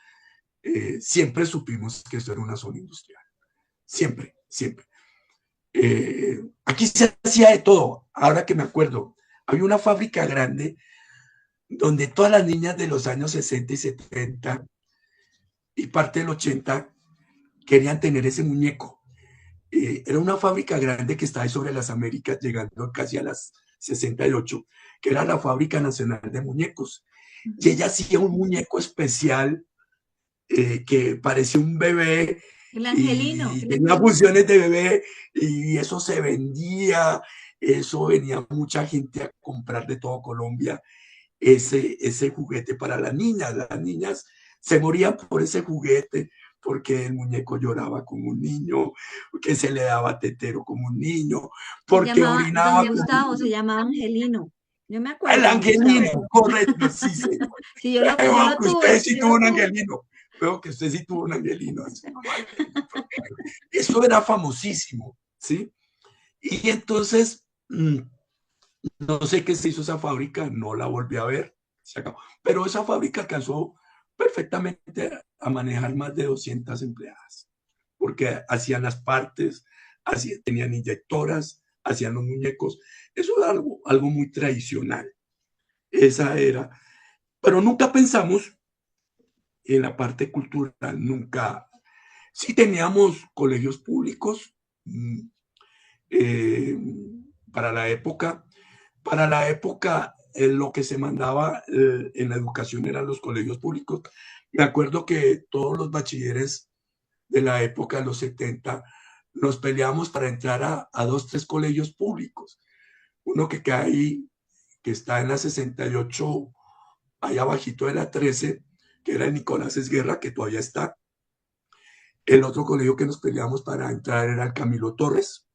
siempre supimos que esto era una zona industrial. Siempre, siempre. Aquí se hacía de todo. Ahora que me acuerdo, había una fábrica grande donde todas las niñas de los años 60 y 70 y parte del 80 querían tener ese muñeco. Era una fábrica grande que estaba ahí sobre las Américas, llegando casi a las 68, que era la Fábrica Nacional de Muñecos. Y ella hacía un muñeco especial que parecía un bebé El angelino. y tenía funciones de bebé y eso se vendía, eso venía mucha gente a comprar de todo Colombia ese juguete para las niñas. Las niñas se morían por ese juguete porque el muñeco lloraba como un niño, que se le daba tetero como un niño, Se porque llamaba Don orinaba como Gustavo, se llamaba Angelino. Yo me el acuerdo, Don Gustavo. angelino, correcto, sí, señor. Sí, yo Veo lo que usted tuve, sí yo tuvo lo un tuve. angelino. Veo que usted sí tuvo un angelino. Eso era famosísimo, ¿sí? Y entonces, no sé qué se hizo esa fábrica, no la volví a ver, se acabó. Pero esa fábrica alcanzó perfectamente a manejar más de 200 empleadas, porque hacían las partes, tenían inyectoras, hacían los muñecos. Eso era algo muy tradicional. Esa era. Pero nunca pensamos en la parte cultural, nunca. Sí teníamos colegios públicos eh, para la época. Para la época, lo que se mandaba en la educación eran los colegios públicos. Me acuerdo que todos los bachilleres de la época de los 70 nos peleamos para entrar a 2, 3 colegios públicos. Uno que queda ahí, que está en la 68, allá abajito de la 13, que era el Nicolás Esguerra, que todavía está. El otro colegio que nos peleamos para entrar era el Camilo Torres.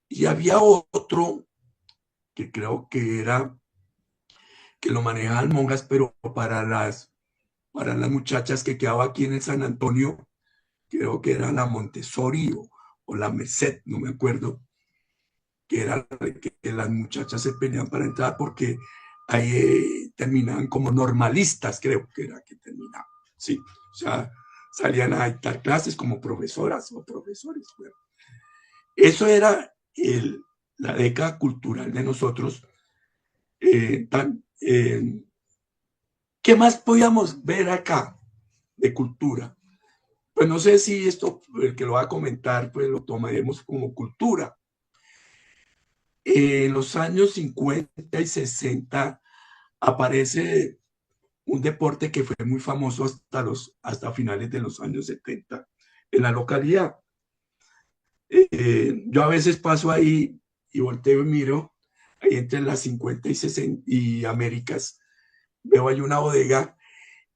Y había otro que creo que lo manejaban monjas, pero para las muchachas que quedaba aquí en el San Antonio, creo que era la Montessori o la Merced, no me acuerdo, que era que las muchachas se peleaban para entrar porque ahí terminaban como normalistas, creo que era que terminaban, sí, o sea, salían a dictar clases como profesoras o profesores. Bueno, eso era la década cultural de nosotros. ¿Qué más podíamos ver acá de cultura? Pues no sé si esto, el que lo va a comentar, pues lo tomaremos como cultura. En los años 50 y 60 aparece un deporte que fue muy famoso hasta finales de los años 70 en la localidad. Yo a veces paso ahí y volteo y miro, ahí entre las 50 y 60 y Américas, veo ahí una bodega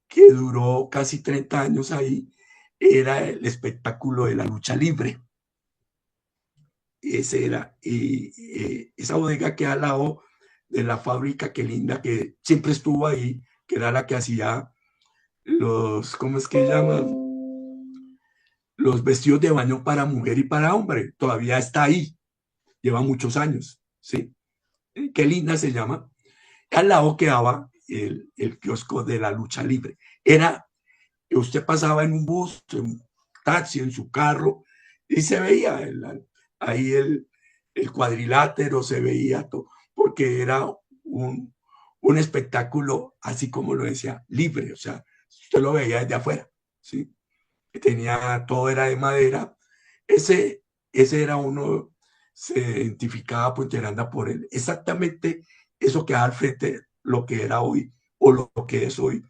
que duró casi 30 años ahí, era el espectáculo de la lucha libre. Ese era, y esa bodega queda al lado de la fábrica, qué linda, que siempre estuvo ahí, que era la que hacía ¿cómo es que llaman? Los vestidos de baño para mujer y para hombre. Todavía está ahí, lleva muchos años, ¿sí? Qué linda se llama. Al lado quedaba el kiosco de la lucha libre. Usted pasaba en un bus, en un taxi, en su carro, y se veía ahí el cuadrilátero, se veía todo, porque era un espectáculo, así como lo decía, libre, o sea, usted lo veía desde afuera, ¿sí? Todo era de madera. Ese era uno, se identificaba Puente Aranda por él. Exactamente eso que da al frente, lo que era hoy, o lo que es hoy,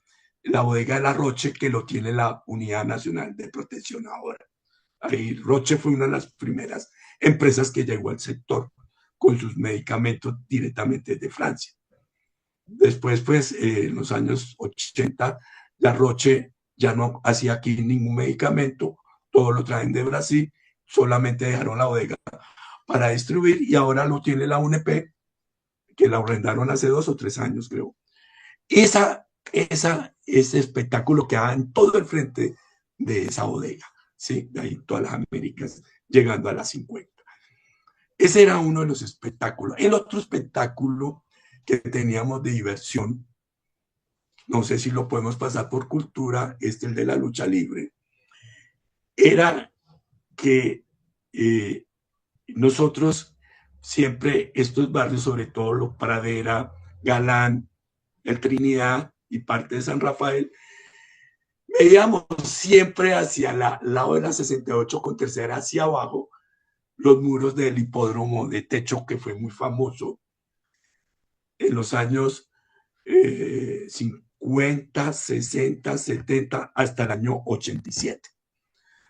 la bodega de la Roche, que lo tiene la Unidad Nacional de Protección ahora. Ahí Roche fue una de las primeras empresas que llegó al sector con sus medicamentos directamente de Francia. Después, pues, en los años 80, la Roche ya no hacía aquí ningún medicamento, todo lo traen de Brasil, solamente dejaron la bodega para distribuir y ahora lo tiene la UNP, que la arrendaron hace 2 o 3 años, creo. Ese espectáculo que en todo el frente de esa bodega, ¿sí? De ahí todas las Américas, llegando a las 50. Ese era uno de los espectáculos. El otro espectáculo que teníamos de diversión, no sé si lo podemos pasar por cultura, el de la lucha libre, era que nosotros siempre, estos barrios, sobre todo los Pradera, Galán, el Trinidad y parte de San Rafael, veíamos siempre hacia el lado de la 68 con tercera hacia abajo, los muros del hipódromo de techo que fue muy famoso en los años 50, 60, 70, hasta el año 87.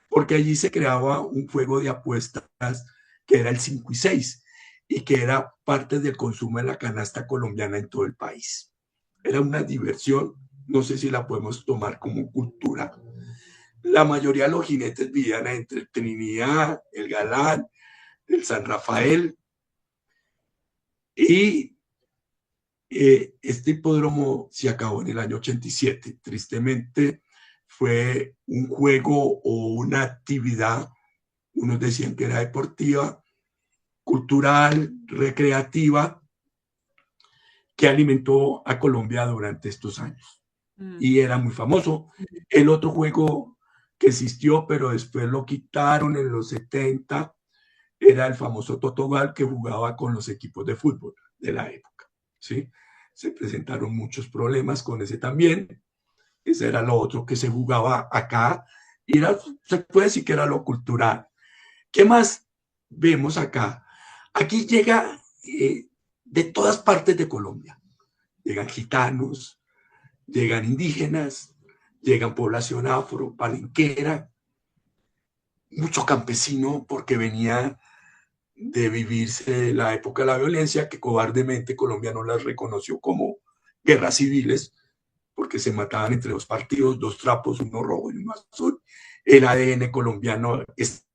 Porque allí se creaba un juego de apuestas que era el 5 y 6 y que era parte del consumo de la canasta colombiana en todo el país. Era una diversión, no sé si la podemos tomar como cultura. La mayoría de los jinetes vivían entre el Trinidad, el Galán, el San Rafael, y este hipódromo se acabó en el año 87. Tristemente fue un juego o una actividad, unos decían que era deportiva, cultural, recreativa, que alimentó a Colombia durante estos años. Y era muy famoso. El otro juego que existió, pero después lo quitaron en los 70, era el famoso Totogal que jugaba con los equipos de fútbol de la época, ¿sí? Se presentaron muchos problemas con ese también. Ese era lo otro que se jugaba acá. Y era, se puede decir que era lo cultural. ¿Qué más vemos acá? Aquí llega de todas partes de Colombia. Llegan gitanos, llegan indígenas, llegan población afro, palenquera, mucho campesino porque venía de vivirse la época de la violencia que cobardemente Colombia no las reconoció como guerras civiles porque se mataban entre dos partidos, dos trapos, uno rojo y uno azul. El ADN colombiano es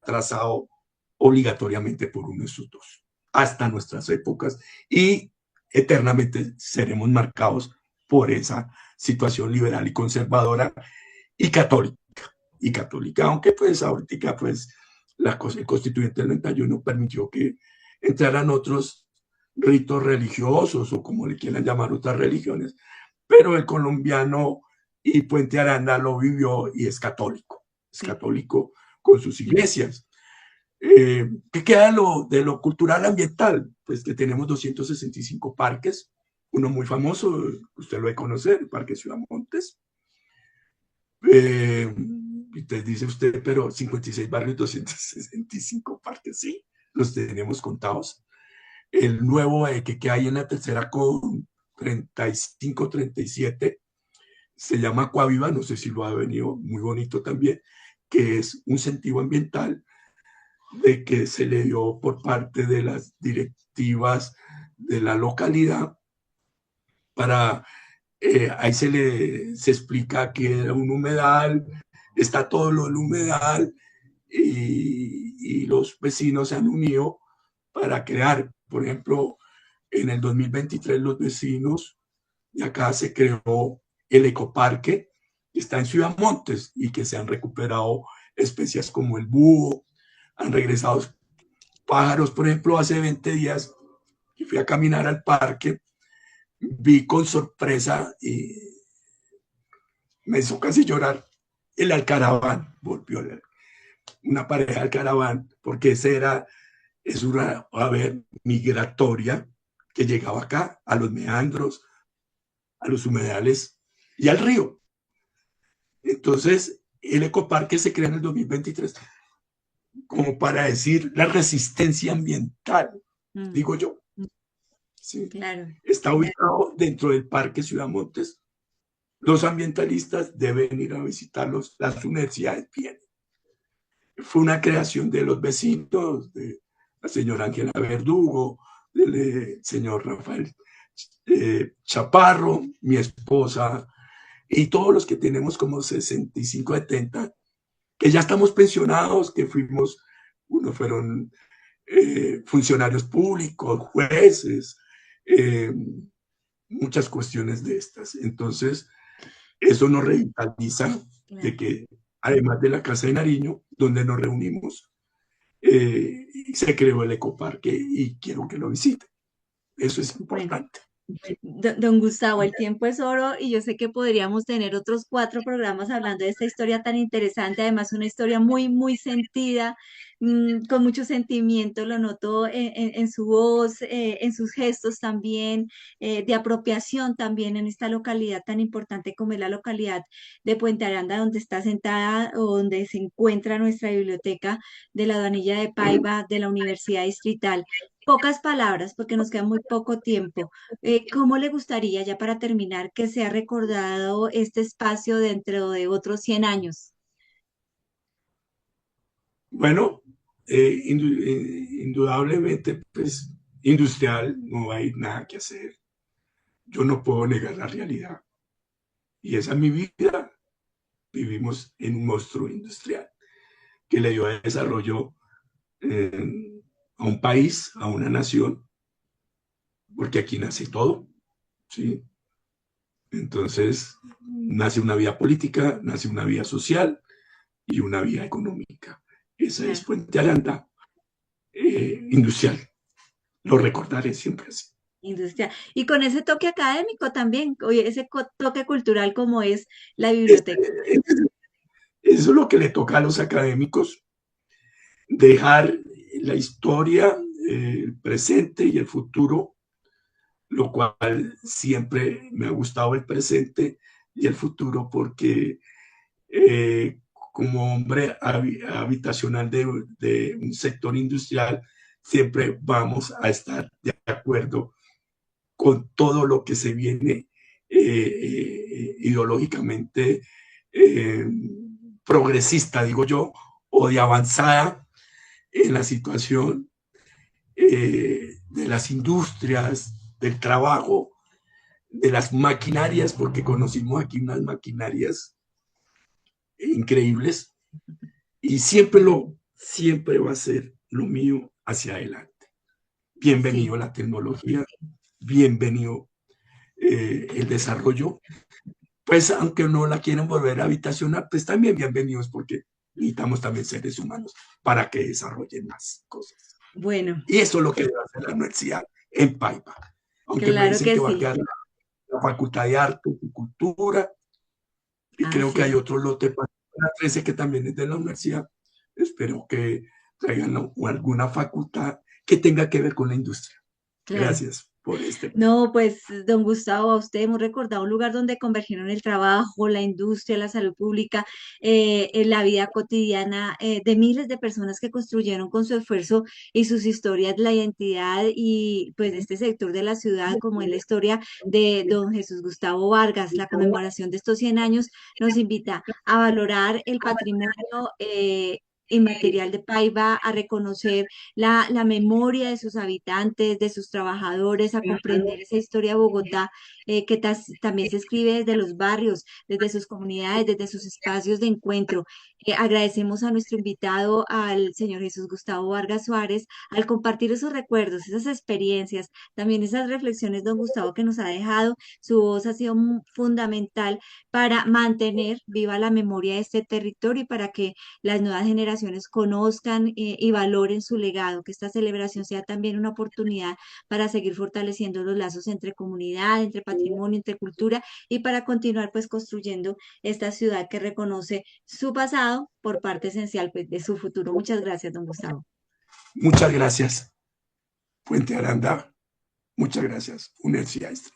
trazado obligatoriamente por uno de esos dos, hasta nuestras épocas, y eternamente seremos marcados por esa situación liberal y conservadora y católica, aunque pues ahorita pues el constituyente del 91 permitió que entraran otros ritos religiosos o como le quieran llamar otras religiones, pero el colombiano y Puente Aranda lo vivió y es católico con sus iglesias. ¿Qué queda de lo cultural ambiental? Pues que tenemos 265 parques, uno muy famoso, usted lo debe conocer, el Parque Ciudad Montes. Entonces dice usted, pero 56 barrios, 265 parques, sí, los tenemos contados. El nuevo que hay en la tercera con 35, 37, se llama Coaviva, no sé si lo ha venido, muy bonito también, que es un sentido ambiental de que se le dio por parte de las directivas de la localidad para, ahí se explica que era un humedal, está todo lo del humedal y los vecinos se han unido para crear, por ejemplo, en el 2023 los vecinos de acá se creó el ecoparque que está en Ciudad Montes y que se han recuperado especies como el búho, han regresado pájaros. Por ejemplo, hace 20 días que fui a caminar al parque, vi con sorpresa y me hizo casi llorar el alcaraván, volvió una pareja de alcaraván, porque es una ave migratoria que llegaba acá, a los meandros, a los humedales y al río. Entonces, el ecoparque se crea en el 2023 como para decir la resistencia ambiental, digo yo. Sí. Claro. Está ubicado dentro del Parque Ciudad Montes. Los ambientalistas deben ir a visitarlos, las universidades vienen. Fue una creación de los vecinos, de la señora Ángela Verdugo, del señor Rafael Chaparro, mi esposa, y todos los que tenemos como 65, 70, que ya estamos pensionados, que fuimos, unos fueron funcionarios públicos, jueces, muchas cuestiones de estas. Entonces, eso nos revitaliza de que, además de la Casa de Nariño, donde nos reunimos, se creó el ecoparque y quiero que lo visiten. Eso es importante. Don Gustavo, el tiempo es oro y yo sé que podríamos tener otros 4 programas hablando de esta historia tan interesante, además una historia muy, muy sentida, con mucho sentimiento, lo noto en su voz, en sus gestos también, de apropiación también en esta localidad tan importante como es la localidad de Puente Aranda, donde está sentada o donde se encuentra nuestra biblioteca de la Aduanilla de Paiva de la Universidad Distrital. Pocas palabras, porque nos queda muy poco tiempo. ¿Cómo le gustaría, ya para terminar, que sea recordado este espacio dentro de otros 100 años? Bueno, indudablemente, pues, industrial, no hay nada que hacer. Yo no puedo negar la realidad. Y esa es mi vida. Vivimos en un monstruo industrial que le dio desarrollo a un país, a una nación, porque aquí nace todo, ¿sí? Entonces, nace una vía política, nace una vía social y una vía económica. Esa es Puente Aranda, industrial. Lo recordaré siempre así. Industrial. Y con ese toque académico también, oye, ese toque cultural como es la biblioteca. Eso es lo que le toca a los académicos, dejar la historia, el presente y el futuro, lo cual siempre me ha gustado el presente y el futuro porque como hombre habitacional de un sector industrial, siempre vamos a estar de acuerdo con todo lo que se viene ideológicamente progresista, digo yo, o de avanzada en la situación de las industrias, del trabajo, de las maquinarias, porque conocimos aquí unas maquinarias increíbles, y siempre va a ser lo mío hacia adelante. Bienvenido Sí. la tecnología, bienvenido el desarrollo, pues aunque no la quieren volver habitacional, pues también bienvenidos porque necesitamos también seres humanos para que desarrollen más cosas. Bueno, Y eso es lo que debe hacer la universidad en Paipa. Aunque me claro dicen que que va a sí. quedar la Facultad de Arte y Cultura, y Ah, creo que hay sí, otro lote para la 13 que también es de la universidad. Espero que traigan alguna facultad que tenga que ver con la industria. claro. Gracias por este. No, pues, don Gustavo, a usted hemos recordado un lugar donde convergieron el trabajo, la industria, la salud pública, en la vida cotidiana de miles de personas que construyeron con su esfuerzo y sus historias la identidad y pues de este sector de la ciudad, como es la historia de don Jesús Gustavo Vargas. La conmemoración de estos 100 años nos invita a valorar el patrimonio inmaterial de Paiva, a reconocer la memoria de sus habitantes, de sus trabajadores, a comprender esa historia de Bogotá que también se escribe desde los barrios, desde sus comunidades, desde sus espacios de encuentro. Agradecemos a nuestro invitado, al señor Jesús Gustavo Vargas Suárez, al compartir esos recuerdos, esas experiencias, también esas reflexiones, don Gustavo, que nos ha dejado. Su voz ha sido fundamental para mantener viva la memoria de este territorio y para que las nuevas generaciones conozcan y valoren su legado, que esta celebración sea también una oportunidad para seguir fortaleciendo los lazos entre comunidad, entre patrimonio, entre cultura y para continuar pues construyendo esta ciudad que reconoce su pasado por parte esencial pues, de su futuro. Muchas gracias, don Gustavo. Muchas gracias, Puente Aranda. Muchas gracias, Universidad Extra.